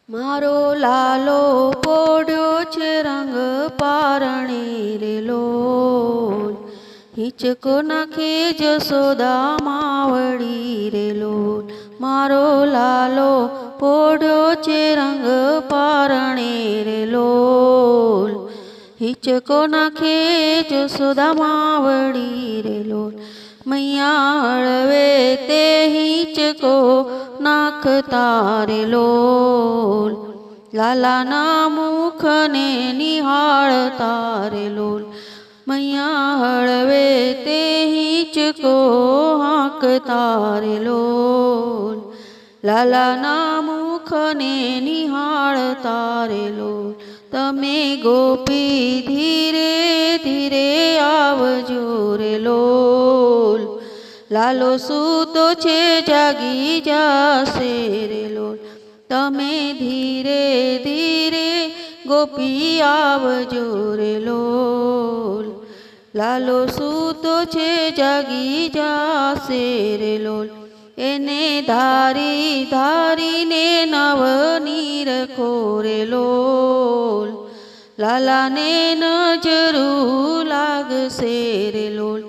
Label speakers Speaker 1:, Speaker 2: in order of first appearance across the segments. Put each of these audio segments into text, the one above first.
Speaker 1: મારો લાલો પોડ્યો છે રંગ પારણી રે લોલ, હિંચકો નાખે જશોદા માવડી રે લોલ. મારો લાલો પોડ્યો છે રંગ પારણી રે લોલ, હિંચકો નાખે જશોદા માવડી રે લોલ. મૈયા હળવે તે હિંચકો નાખતા રે લોલ, લાલાના મુખને નિહાળતા રે લોલ. મૈયા હળવે તે હિંચકો હાંકતા રે લોલ, લાલાના મુખને નિહાળતા રે લોલ. તમે ગોપી ધીરે ધીરે આવજો રે લોલ, લાલો સૂતો છે જાગી જાશે રે લોલ. તમે ધીરે ધીરે ગોપી આવજો રે લોલ, લાલો સૂતો છે જાગી જાશે રે લોલ. એને ધારી ધારીને નવનીર ખોરે લોલ, લાલાને નજરું લાગશે રે લોલ.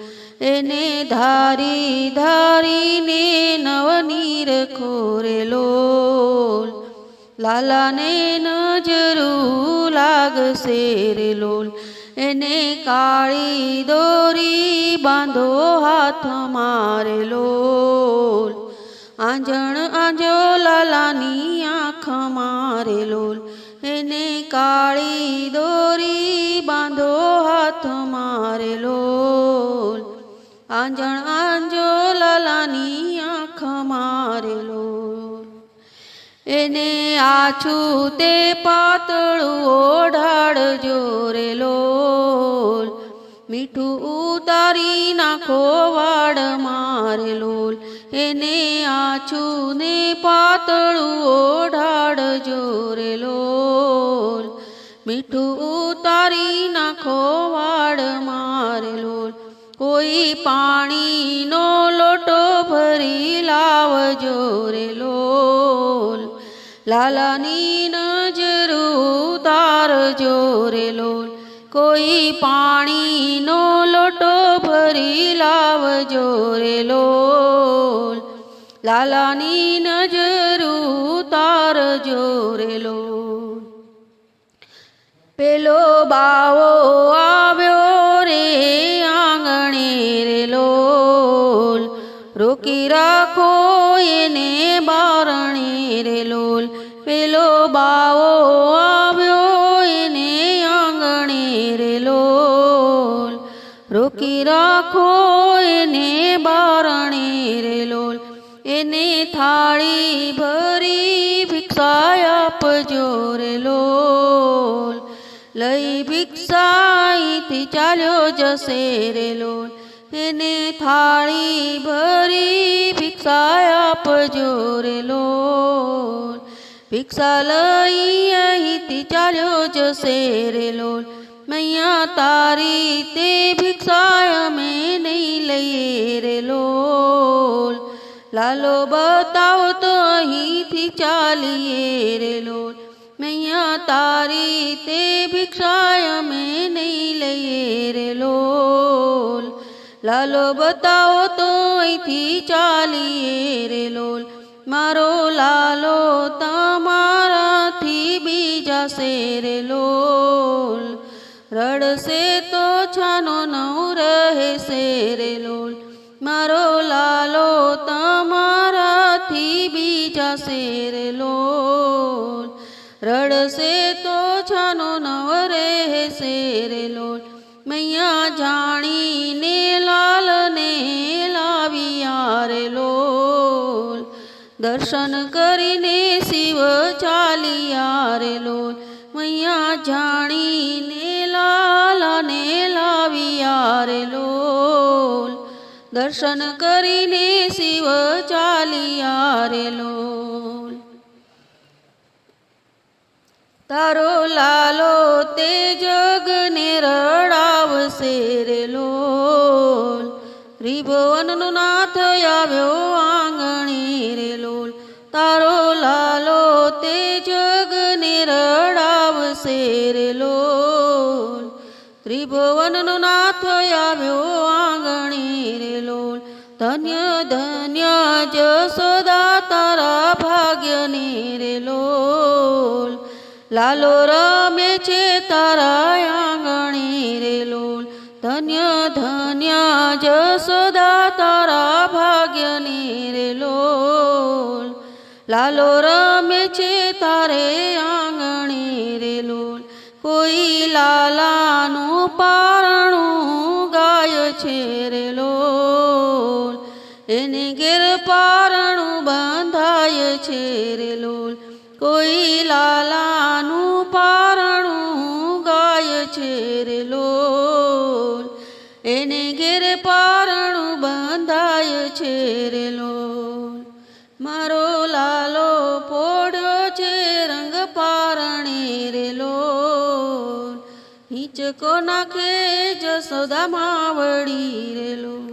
Speaker 1: એને ધારી ધારીને નવનીર ખોરે લોલ, લાલાને નજરું લાગશે રે લોલ. એને કાળી દોરી બાંધો હાથમાં રે લોલ, આંજણ આંજો લાલાની આંખમાં રે લોલ. એને કાળી દોરી બાંધો હાથમાં રે લોલ, આંજણ આંજો લાલાની આંખમાં રે લોલ. એને આછું તે પાતળું ઓઢાડજો રે લોલ, મીઠું ઉતારી નાખો વાડમાં રે લોલ. એને આછું ને પાતળું ઓઢાડજો રે લોલ, મીઠું ઉતારી નાખો વાડમાં રે લોલ. કોઈ પાણીનો લોટો ભરી લાવજો રે લોલ, લાલાની નજરું તારજો રે લોલ. કોઈ પાણીનો લોટો ભરી લાવજો રે લોલ, લાલાની નજરું તારજો રે લોલ. પેલો બાવો આવ્યો રે આંગણે રે લોલ, રોકી રાખો એને બારણે રે લોલ. પેલો બાવો આવ્યો એને આંગણે રે લોલ, રોકી રાખો એને બારણે રે લોલ. એને થાળી ભરી ભિક્ષા આપજો રે લોલ, લઈ ભિક્ષાથી ચાલ્યો જશે રે લોલ. એને થાળી ભરી ભિક્ષા આપજો રે લોલ, ભિક્ષા લઈ અહીંથી ચાલ્યો જશે રે લોલ. મૈયા તારી તે ભિક્ષા અમે નહીં લઈએ રે લોલ, લાલો બતાવો તો અહીંથી ચાલીએ રે લોલ. મૈયા તારી તે ભિક્ષા અમે નહીં લઈએ રે લોલ, લાલો બતાવો તો અહીંથી ચાલીએ રે લોલ. મારો લાલો તમારાથી બીજાશે રે લોલ, રડશે તો છાનો નવ રહેશે રે લોલ. મારો લાલો તમારાથી બીજાશે રે લોલ, રડશે તો છાનો નવ રહેશે રે લોલ. મૈયા જાણીને લાલને લાવ્યા રે લોલ, દર્શન કરીને શિવ ચાલ્યા રે લોલ. મૈયા જાણીને લાલને લાવ્યા રે લોલ, દર્શન કરીને શિવ ચાલ્યા રે લોલ. તારો લાલો તે જગને રડાવશે રે લોલ, ત્રિભુવનનો નાથ આવ્યો આંગણે રે લોલ. તારો લાલો તે જગ રે લોલ ત્રિભુવનનો નાથ આવ્યો આંગણે રે લોલ ધન્ય ધન્ય જશોદા તારા ભાગ્યની રે લોલ લાલો રમે છે તારા આંગણે રે લોલ ધન્ય ધન્ય જશોદા તારા ભાગ્યની રે લોલ લાલો રમે છે તારે આંગણે રે લોલ કોઈ લાલાનું પારણું ગાય છે રે લોલ એને ઘેર પારણું બંધાય છે રે લોલ કોઈ લાલાનું પારણું ગાય છે રે લોલ એને ઘેર પારણું બંધાય છે રે લોલ મારો લાલો પોડ્યો છે રંગ પારણે રે લોલ હિંચકો નાખે જશોદા માવડી રે લોલ